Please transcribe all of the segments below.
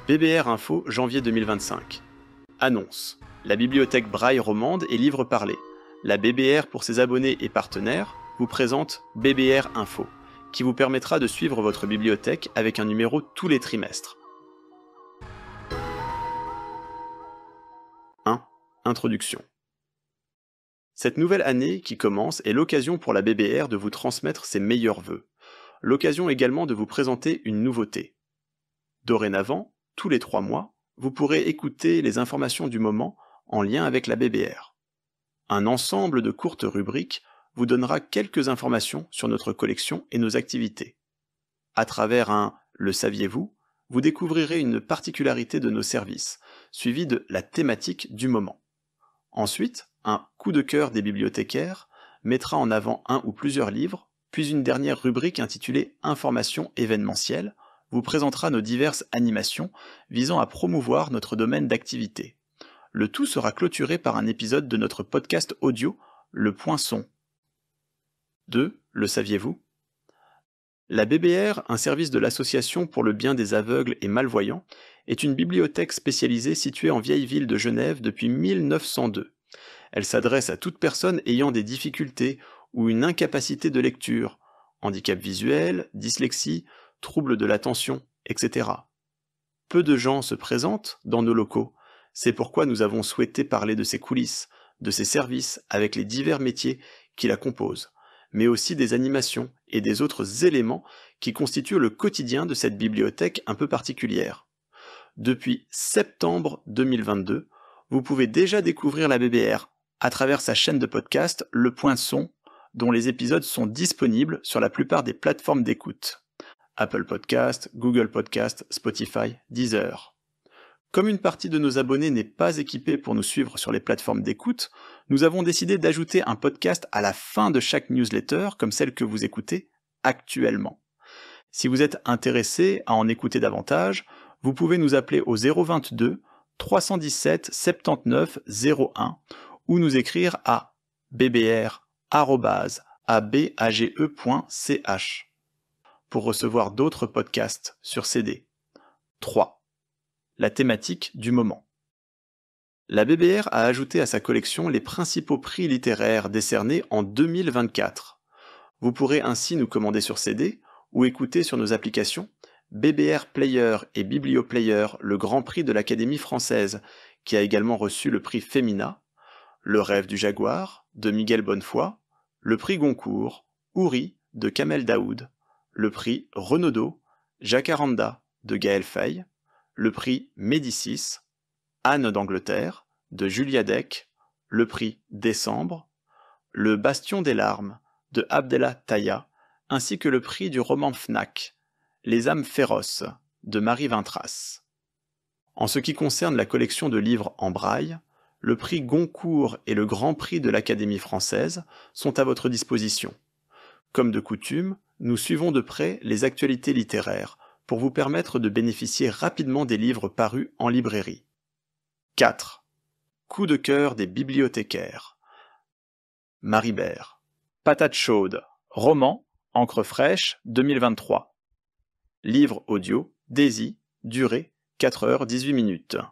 BBR Info, janvier 2025. Annonce. La bibliothèque Braille romande et livres parlés. La BBR pour ses abonnés et partenaires vous présente BBR Info, qui vous permettra de suivre votre bibliothèque avec un numéro tous les trimestres. 1. Introduction. Cette nouvelle année qui commence est l'occasion pour la BBR de vous transmettre ses meilleurs vœux. L'occasion également de vous présenter une nouveauté. Dorénavant, tous les 3 mois, vous pourrez écouter les informations du moment en lien avec la BBR. Un ensemble de courtes rubriques vous donnera quelques informations sur notre collection et nos activités. À travers un « Le saviez-vous ?», vous découvrirez une particularité de nos services, suivi de la thématique du moment. Ensuite, un coup de cœur des bibliothécaires mettra en avant un ou plusieurs livres, puis une dernière rubrique intitulée « Informations événementielles » vous présentera nos diverses animations visant à promouvoir notre domaine d'activité. Le tout sera clôturé par un épisode de notre podcast audio, Le Point Son. 2. Le saviez-vous ? La BBR, un service de l'Association pour le bien des aveugles et malvoyants, est une bibliothèque spécialisée située en vieille ville de Genève depuis 1902. Elle s'adresse à toute personne ayant des difficultés ou une incapacité de lecture, handicap visuel, dyslexie, troubles de l'attention, etc. Peu de gens se présentent dans nos locaux, c'est pourquoi nous avons souhaité parler de ses coulisses, de ses services avec les divers métiers qui la composent, mais aussi des animations et des autres éléments qui constituent le quotidien de cette bibliothèque un peu particulière. Depuis septembre 2022, vous pouvez déjà découvrir la BBR à travers sa chaîne de podcast Le Point Son, dont les épisodes sont disponibles sur la plupart des plateformes d'écoute. Apple Podcast, Google Podcast, Spotify, Deezer. Comme une partie de nos abonnés n'est pas équipée pour nous suivre sur les plateformes d'écoute, nous avons décidé d'ajouter un podcast à la fin de chaque newsletter, comme celle que vous écoutez actuellement. Si vous êtes intéressé à en écouter davantage, vous pouvez nous appeler au 022 317 79 01 ou nous écrire à bbr@abage.ch pour recevoir d'autres podcasts sur CD. 3. La thématique du moment. La BBR a ajouté à sa collection les principaux prix littéraires décernés en 2024. Vous pourrez ainsi nous commander sur CD ou écouter sur nos applications BBR Player et Biblioplayer, le Grand Prix de l'Académie française, qui a également reçu le prix Femina, Le Rêve du Jaguar, de Miguel Bonnefoy, le prix Goncourt, Ouri, de Kamel Daoud, le prix Renaudot, Jacaranda, de Gaël Faye, le prix Médicis, Anne d'Angleterre, de Julia Deck, le prix Décembre, le Bastion des larmes, de Abdellah Taya, ainsi que le prix du roman Fnac, Les âmes féroces, de Marie Vintras. En ce qui concerne la collection de livres en braille, le prix Goncourt et le Grand Prix de l'Académie française sont à votre disposition. Comme de coutume, nous suivons de près les actualités littéraires pour vous permettre de bénéficier rapidement des livres parus en librairie. 4. Coup de cœur des bibliothécaires. Maribert. Patate chaude. Roman, encre fraîche, 2023. Livre audio, Daisy, durée, 4h18.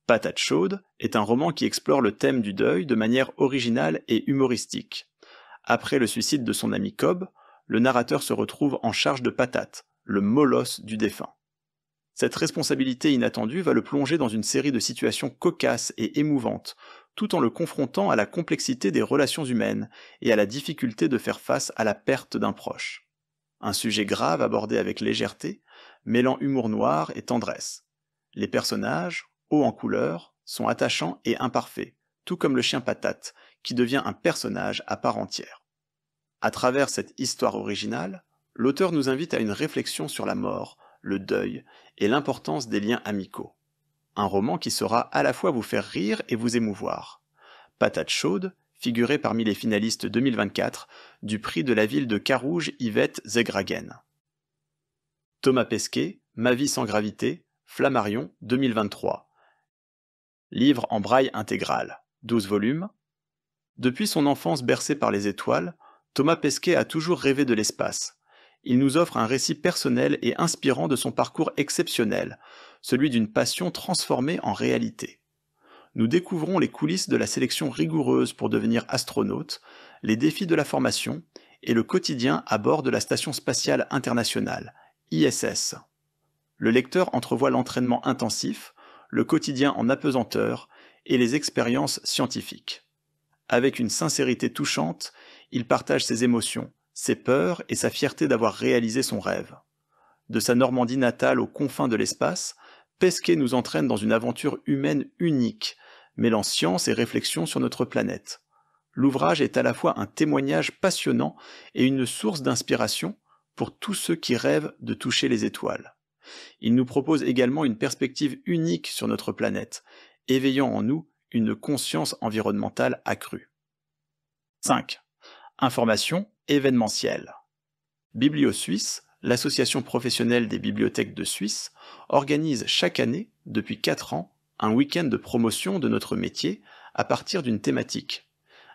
Patate chaude est un roman qui explore le thème du deuil de manière originale et humoristique. Après le suicide de son ami Cobb, le narrateur se retrouve en charge de Patate, le molosse du défunt. Cette responsabilité inattendue va le plonger dans une série de situations cocasses et émouvantes, tout en le confrontant à la complexité des relations humaines et à la difficulté de faire face à la perte d'un proche. Un sujet grave abordé avec légèreté, mêlant humour noir et tendresse. Les personnages, hauts en couleur, sont attachants et imparfaits, tout comme le chien Patate, qui devient un personnage à part entière. À travers cette histoire originale, l'auteur nous invite à une réflexion sur la mort, le deuil et l'importance des liens amicaux. Un roman qui saura à la fois vous faire rire et vous émouvoir. Patate chaude, figuré parmi les finalistes 2024 du prix de la ville de Carouge Yvette Zegragen. Thomas Pesquet, Ma vie sans gravité, Flammarion 2023. Livre en braille intégral, 12 volumes. Depuis son enfance bercée par les étoiles, Thomas Pesquet a toujours rêvé de l'espace. Il nous offre un récit personnel et inspirant de son parcours exceptionnel, celui d'une passion transformée en réalité. Nous découvrons les coulisses de la sélection rigoureuse pour devenir astronaute, les défis de la formation et le quotidien à bord de la Station spatiale internationale, ISS. Le lecteur entrevoit l'entraînement intensif, le quotidien en apesanteur et les expériences scientifiques. Avec une sincérité touchante, il partage ses émotions, ses peurs et sa fierté d'avoir réalisé son rêve. De sa Normandie natale aux confins de l'espace, Pesquet nous entraîne dans une aventure humaine unique, mêlant science et réflexion sur notre planète. L'ouvrage est à la fois un témoignage passionnant et une source d'inspiration pour tous ceux qui rêvent de toucher les étoiles. Il nous propose également une perspective unique sur notre planète, éveillant en nous une conscience environnementale accrue. 5. Information événementielle. BiblioSuisse, l'association professionnelle des bibliothèques de Suisse, organise chaque année, depuis 4 ans, un week-end de promotion de notre métier à partir d'une thématique.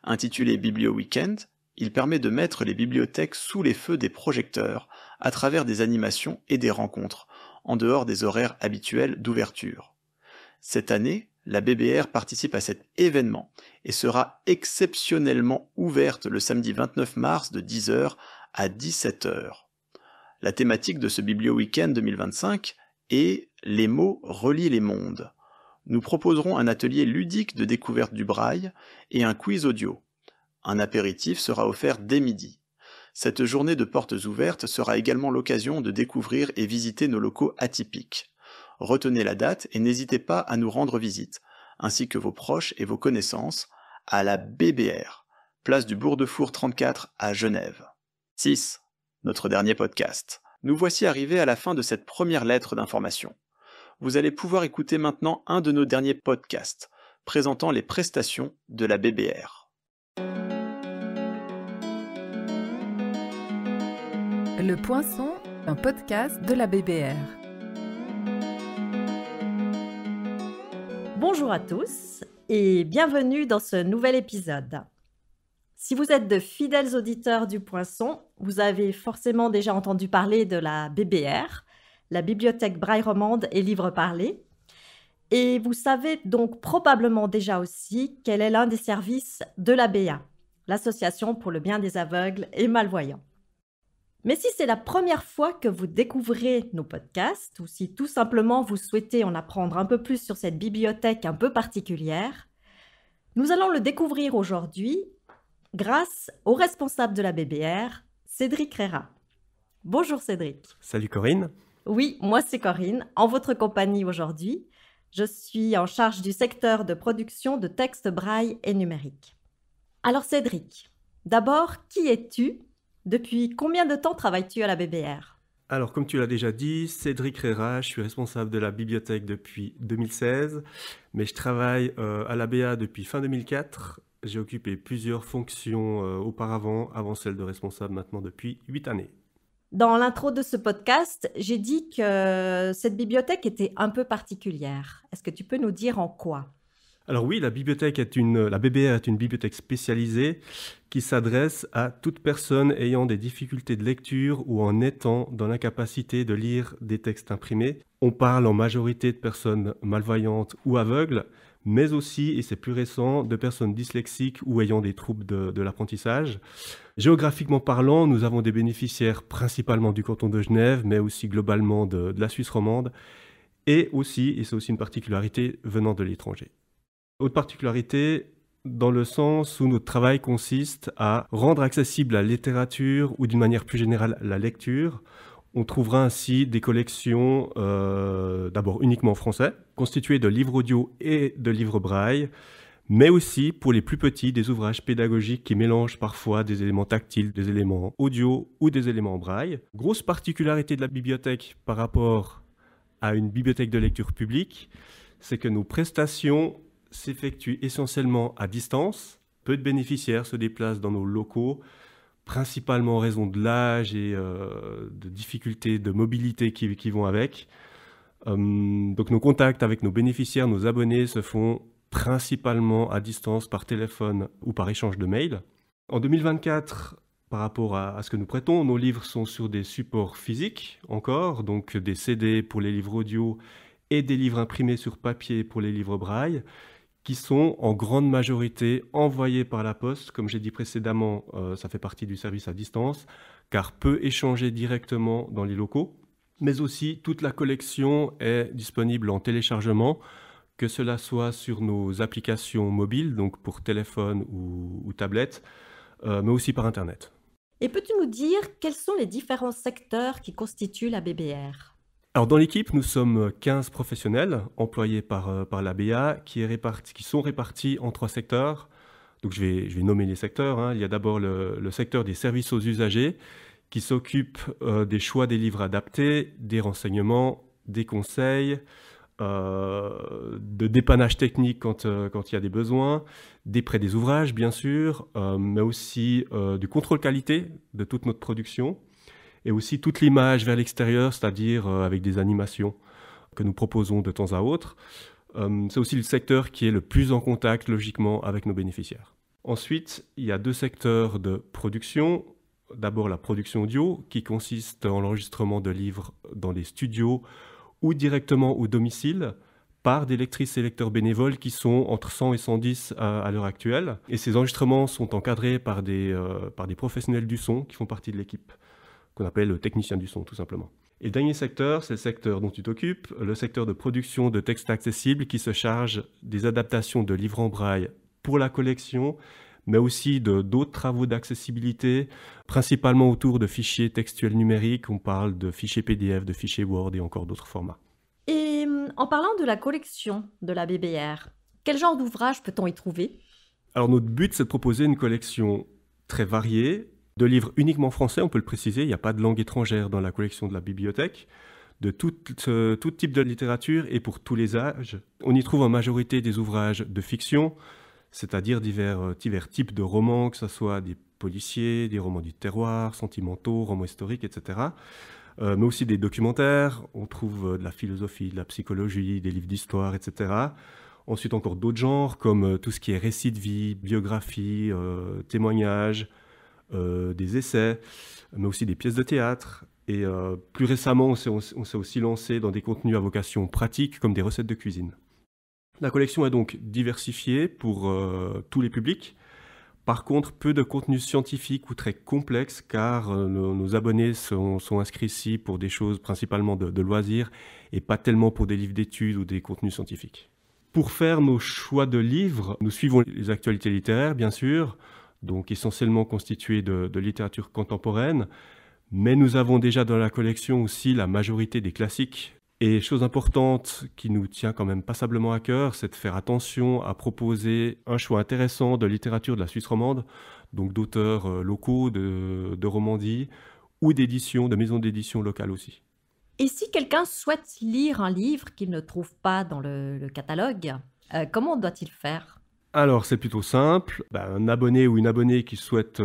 Intitulé Biblio Weekend, il permet de mettre les bibliothèques sous les feux des projecteurs à travers des animations et des rencontres, en dehors des horaires habituels d'ouverture. Cette année, la BBR participe à cet événement et sera exceptionnellement ouverte le samedi 29 mars de 10h à 17h. La thématique de ce Biblio Weekend 2025 est « Les mots relient les mondes ». Nous proposerons un atelier ludique de découverte du braille et un quiz audio. Un apéritif sera offert dès midi. Cette journée de portes ouvertes sera également l'occasion de découvrir et visiter nos locaux atypiques. Retenez la date et n'hésitez pas à nous rendre visite, ainsi que vos proches et vos connaissances, à la BBR, place du Bourg-de-Four 34 à Genève. 6. Notre dernier podcast. Nous voici arrivés à la fin de cette première lettre d'information. Vous allez pouvoir écouter maintenant un de nos derniers podcasts, présentant les prestations de la BBR. Le Poinçon, un podcast de la BBR. Bonjour à tous et bienvenue dans ce nouvel épisode. Si vous êtes de fidèles auditeurs du Poinçon, vous avez forcément déjà entendu parler de la BBR, la Bibliothèque Braille Romande et Livres Parlés. Et vous savez donc probablement déjà aussi quel est l'un des services de l'ABA, l'Association pour le bien des aveugles et malvoyants. Mais si c'est la première fois que vous découvrez nos podcasts, ou si tout simplement vous souhaitez en apprendre un peu plus sur cette bibliothèque un peu particulière, nous allons le découvrir aujourd'hui grâce au responsable de la BBR, Cédric Reyrat. Bonjour Cédric. Salut Corinne. Oui, moi c'est Corinne, en votre compagnie aujourd'hui. Je suis en charge du secteur de production de textes braille et numérique. Alors Cédric, d'abord, qui es-tu ? Depuis combien de temps travailles-tu à la BBR ? Alors, comme tu l'as déjà dit, Cédric Reyrat, je suis responsable de la bibliothèque depuis 2016, mais je travaille à l'ABA depuis fin 2004. J'ai occupé plusieurs fonctions auparavant, avant celle de responsable maintenant depuis 8 années. Dans l'intro de ce podcast, j'ai dit que cette bibliothèque était un peu particulière. Est-ce que tu peux nous dire en quoi ? Alors oui, la BBR est une bibliothèque spécialisée qui s'adresse à toute personne ayant des difficultés de lecture ou en étant dans l'incapacité de lire des textes imprimés. On parle en majorité de personnes malvoyantes ou aveugles, mais aussi, et c'est plus récent, de personnes dyslexiques ou ayant des troubles de l'apprentissage. Géographiquement parlant, nous avons des bénéficiaires principalement du canton de Genève, mais aussi globalement de la Suisse romande, et aussi, et c'est aussi une particularité, venant de l'étranger. Autre particularité, dans le sens où notre travail consiste à rendre accessible la littérature ou d'une manière plus générale la lecture. On trouvera ainsi des collections, d'abord uniquement en français, constituées de livres audio et de livres braille, mais aussi, pour les plus petits, des ouvrages pédagogiques qui mélangent parfois des éléments tactiles, des éléments audio ou des éléments en braille. Grosse particularité de la bibliothèque par rapport à une bibliothèque de lecture publique, c'est que nos prestations s'effectuent essentiellement à distance. Peu de bénéficiaires se déplacent dans nos locaux, principalement en raison de l'âge et de difficultés de mobilité qui vont avec. Donc nos contacts avec nos bénéficiaires, nos abonnés se font principalement à distance par téléphone ou par échange de mails. En 2024, par rapport à ce que nous prêtons, nos livres sont sur des supports physiques encore, donc des CD pour les livres audio et des livres imprimés sur papier pour les livres braille, qui sont en grande majorité envoyés par la poste. Comme j'ai dit précédemment, ça fait partie du service à distance, car peu échangés directement dans les locaux. Mais aussi, toute la collection est disponible en téléchargement, que cela soit sur nos applications mobiles, donc pour téléphone ou tablette, mais aussi par Internet. Et peux-tu nous dire quels sont les différents secteurs qui constituent la BBR? Alors dans l'équipe, nous sommes 15 professionnels employés par l'ABA qui sont répartis en 3 secteurs. Donc je vais nommer les secteurs. Il y a d'abord le secteur des services aux usagers qui s'occupe des choix des livres adaptés, des renseignements, des conseils, de dépannage technique quand il y a des besoins, des prêts des ouvrages bien sûr, mais aussi du contrôle qualité de toute notre production. Et aussi toute l'image vers l'extérieur, c'est-à-dire avec des animations que nous proposons de temps à autre. C'est aussi le secteur qui est le plus en contact, logiquement, avec nos bénéficiaires. Ensuite, il y a 2 secteurs de production. D'abord, la production audio, qui consiste en l'enregistrement de livres dans les studios ou directement au domicile, par des lectrices et lecteurs bénévoles qui sont entre 100 et 110 à l'heure actuelle. Et ces enregistrements sont encadrés par des professionnels du son qui font partie de l'équipe, qu'on appelle le technicien du son, tout simplement. Et le dernier secteur, c'est le secteur dont tu t'occupes, le secteur de production de textes accessibles qui se charge des adaptations de livres en braille pour la collection, mais aussi d'autres travaux d'accessibilité, principalement autour de fichiers textuels numériques. On parle de fichiers PDF, de fichiers Word et encore d'autres formats. Et en parlant de la collection de la BBR, quel genre d'ouvrage peut-on y trouver? Alors notre but, c'est de proposer une collection très variée, de livres uniquement français, on peut le préciser, il n'y a pas de langue étrangère dans la collection de la bibliothèque, de tout type de littérature et pour tous les âges. On y trouve en majorité des ouvrages de fiction, c'est-à-dire divers types de romans, que ce soit des policiers, des romans du terroir, sentimentaux, romans historiques, etc. Mais aussi des documentaires, on trouve de la philosophie, de la psychologie, des livres d'histoire, etc. Ensuite encore d'autres genres, comme tout ce qui est récits de vie, biographie, témoignages, des essais, mais aussi des pièces de théâtre. Et plus récemment, on s'est aussi lancé dans des contenus à vocation pratique, comme des recettes de cuisine. La collection est donc diversifiée pour tous les publics. Par contre, peu de contenus scientifiques ou très complexes, car nos abonnés sont inscrits ici pour des choses principalement de loisirs et pas tellement pour des livres d'études ou des contenus scientifiques. Pour faire nos choix de livres, nous suivons les actualités littéraires, bien sûr, donc essentiellement constituées de littérature contemporaine, mais nous avons déjà dans la collection aussi la majorité des classiques. Et chose importante qui nous tient quand même passablement à cœur, c'est de faire attention à proposer un choix intéressant de littérature de la Suisse romande, donc d'auteurs locaux, de Romandie, ou d'éditions, de maisons d'édition locales aussi. Et si quelqu'un souhaite lire un livre qu'il ne trouve pas dans le catalogue, comment doit-il faire ? Alors, c'est plutôt simple. Un abonné ou une abonnée qui souhaite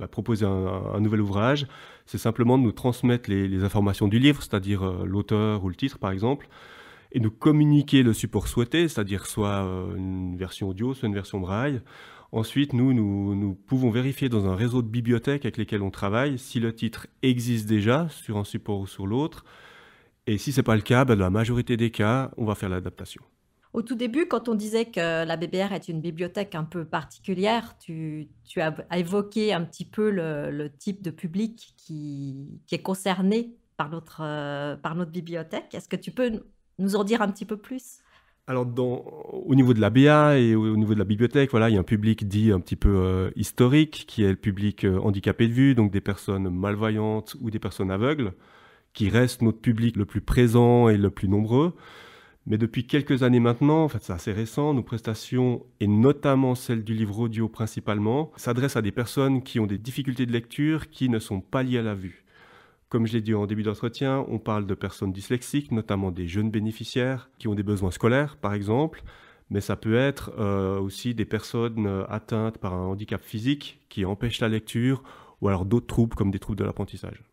proposer un nouvel ouvrage, c'est simplement de nous transmettre les informations du livre, c'est-à-dire l'auteur ou le titre, par exemple, et nous communiquer le support souhaité, c'est-à-dire soit une version audio, soit une version braille. Ensuite, nous pouvons vérifier dans un réseau de bibliothèques avec lesquelles on travaille si le titre existe déjà sur un support ou sur l'autre. Et si ce n'est pas le cas, dans la majorité des cas, on va faire l'adaptation. Au tout début, quand on disait que la BBR est une bibliothèque un peu particulière, tu as évoqué un petit peu le type de public qui est concerné par notre bibliothèque. Est-ce que tu peux nous en dire un petit peu plus ? Alors, au niveau de la BA et au niveau de la bibliothèque, voilà, il y a un public dit un petit peu historique, qui est le public handicapé de vue, donc des personnes malvoyantes ou des personnes aveugles, qui reste notre public le plus présent et le plus nombreux. Mais depuis quelques années maintenant, en fait c'est assez récent, nos prestations, et notamment celles du livre audio principalement, s'adressent à des personnes qui ont des difficultés de lecture qui ne sont pas liées à la vue. Comme je l'ai dit en début d'entretien, on parle de personnes dyslexiques, notamment des jeunes bénéficiaires qui ont des besoins scolaires, par exemple, mais ça peut être aussi des personnes atteintes par un handicap physique qui empêche la lecture, ou alors d'autres troubles comme des troubles de l'apprentissage.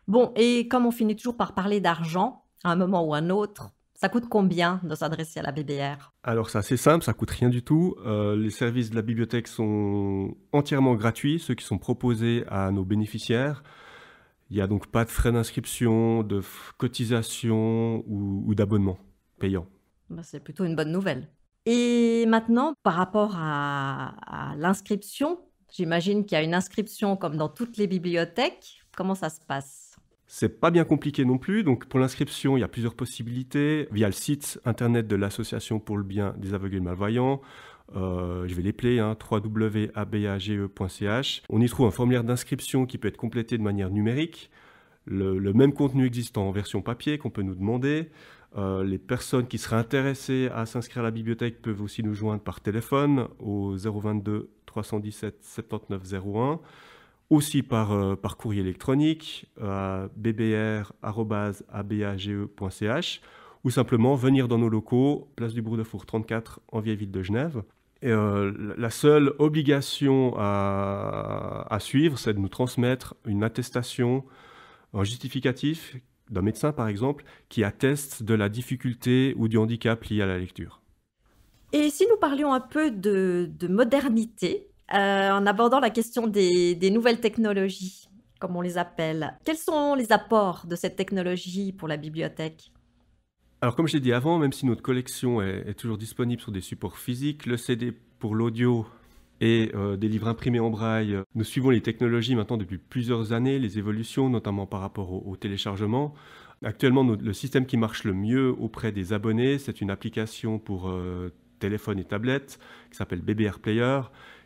Bon, et comme on finit toujours par parler d'argent, à un moment ou à un autre, ça coûte combien de s'adresser à la BBR ? Alors, c'est assez simple, ça coûte rien du tout. Les services de la bibliothèque sont entièrement gratuits, ceux qui sont proposés à nos bénéficiaires. Il n'y a donc pas de frais d'inscription, de cotisation ou d'abonnement payant. C'est plutôt une bonne nouvelle. Et maintenant, par rapport à l'inscription, j'imagine qu'il y a une inscription comme dans toutes les bibliothèques. Comment ça se passe? C'est pas bien compliqué non plus. Donc pour l'inscription, il y a plusieurs possibilités via le site internet de l'Association pour le bien des aveugles et malvoyants. Je vais l'épeler, www.abage.ch. On y trouve un formulaire d'inscription qui peut être complété de manière numérique. Le même contenu existant en version papier qu'on peut nous demander. Les personnes qui seraient intéressées à s'inscrire à la bibliothèque peuvent aussi nous joindre par téléphone au 022 317 79 01, aussi par courrier électronique à bbr@abage.ch ou simplement venir dans nos locaux, place du Bourg-de-Four 34 en vieille ville de Genève. Et la seule obligation à suivre, c'est de nous transmettre une attestation, un justificatif d'un médecin par exemple, qui atteste de la difficulté ou du handicap lié à la lecture. Et si nous parlions un peu de modernité, en abordant la question des nouvelles technologies, comme on les appelle, quels sont les apports de cette technologie pour la bibliothèque? Alors comme je l'ai dit avant, même si notre collection est toujours disponible sur des supports physiques, le CD pour l'audio et des livres imprimés en braille, nous suivons les technologies maintenant depuis plusieurs années, les évolutions, notamment par rapport au téléchargement. Actuellement, le système qui marche le mieux auprès des abonnés, c'est une application pour téléphone et tablette qui s'appelle BBR Player,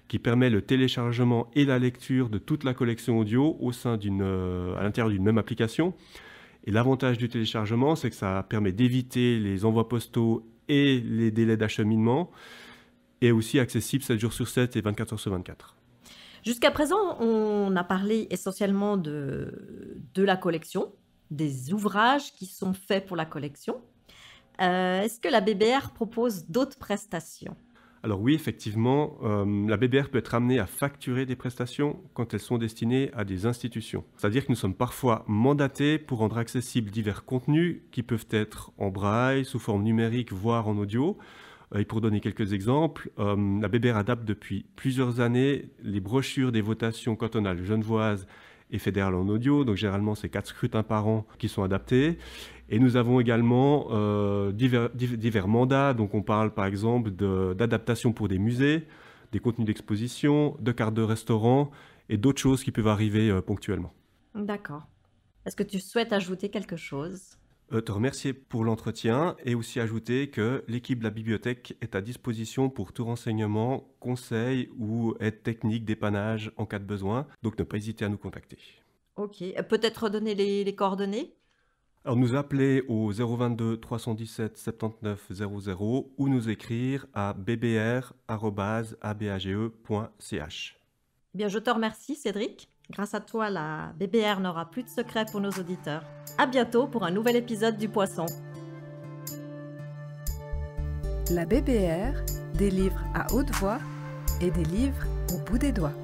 qui permet le téléchargement et la lecture de toute la collection audio à l'intérieur d'une même application. Et l'avantage du téléchargement, c'est que ça permet d'éviter les envois postaux et les délais d'acheminement, et aussi accessible 7 jours sur 7 et 24 heures sur 24. Jusqu'à présent, on a parlé essentiellement de la collection, des ouvrages qui sont faits pour la collection. Est-ce que la BBR propose d'autres prestations? Alors oui, effectivement, la BBR peut être amenée à facturer des prestations quand elles sont destinées à des institutions. C'est-à-dire que nous sommes parfois mandatés pour rendre accessibles divers contenus qui peuvent être en braille, sous forme numérique, voire en audio. Et pour donner quelques exemples, la BBR adapte depuis plusieurs années les brochures des votations cantonales genevoises et fédérales en audio. Donc généralement, c'est 4 scrutins par an qui sont adaptés. Et nous avons également divers mandats. Donc on parle par exemple d'adaptation pour des musées, des contenus d'exposition, de cartes de restaurant et d'autres choses qui peuvent arriver ponctuellement. D'accord. Est-ce que tu souhaites ajouter quelque chose? Te remercier pour l'entretien et aussi ajouter que l'équipe de la bibliothèque est à disposition pour tout renseignement, conseil ou aide technique, dépannage en cas de besoin. Donc ne pas hésiter à nous contacter. Ok. Peut-être redonner les coordonnées? Alors nous appeler au 022 317 79 00 ou nous écrire à bbr@abage.ch. Bien, je te remercie, Cédric. Grâce à toi, la BBR n'aura plus de secrets pour nos auditeurs. À bientôt pour un nouvel épisode du Poisson. La BBR, des livres à haute voix et des livres au bout des doigts.